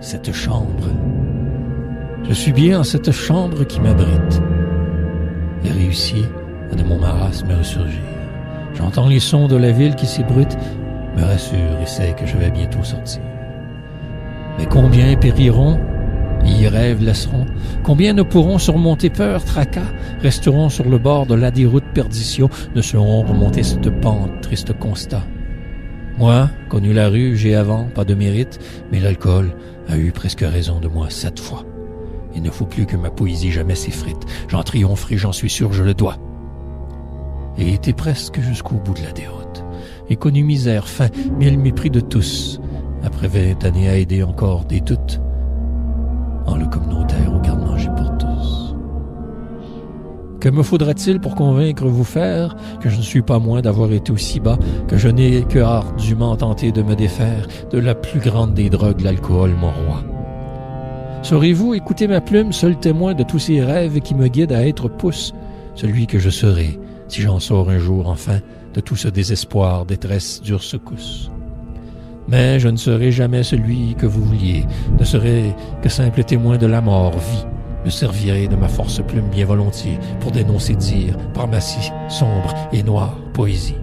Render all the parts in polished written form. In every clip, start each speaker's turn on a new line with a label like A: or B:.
A: cette chambre. Je suis bien en cette chambre qui m'abrite et réussi à de mon marasme ressurgir. J'entends les sons de la ville qui s'ébrute, me rassure et sait que je vais bientôt sortir. Mais combien périront, y rêves laisseront, combien ne pourront surmonter peur, tracas, resteront sur le bord de la déroute perdition, ne sauront remonter cette pente, triste constat. Moi, connu la rue, j'ai avant, pas de mérite, mais l'alcool a eu presque raison de moi 7 fois. Il ne faut plus que ma poésie jamais s'effrite. J'en triompherai, j'en suis sûr, je le dois. Et été presque jusqu'au bout de la déroute. Et connu misère, faim, mais le mépris de tous. Après 20 années à aider encore des doutes. En le communautaire au garde-manger pour tous. Que me faudra-t-il pour convaincre vous faire que je ne suis pas moins d'avoir été aussi bas, que je n'ai que ardument tenté de me défaire de la plus grande des drogues, l'alcool, mon roi? Saurez-vous écouter ma plume, seul témoin de tous ces rêves qui me guident à être pouce, celui que je serai, si j'en sors un jour enfin, de tout ce désespoir, détresse, dure secousse. Mais je ne serai jamais celui que vous vouliez, ne serai que simple témoin de la mort, vie, me servirai de ma force plume bien volontiers pour dénoncer dire, par ma si sombre et noire poésie.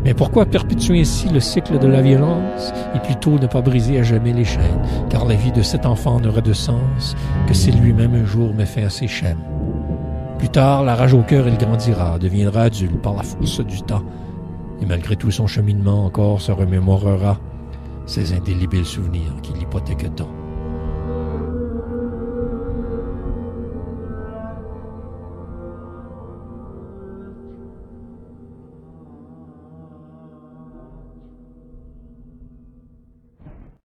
A: Mais pourquoi perpétuer ainsi le cycle de la violence et plutôt ne pas briser à jamais les chaînes, car la vie de cet enfant n'aura de sens que si lui-même un jour met fin à ses chaînes. Plus tard, la rage au cœur, il grandira, deviendra adulte par la force du temps, et malgré tout son cheminement encore se remémorera ces indélébiles souvenirs qui l'hypothèquent tant.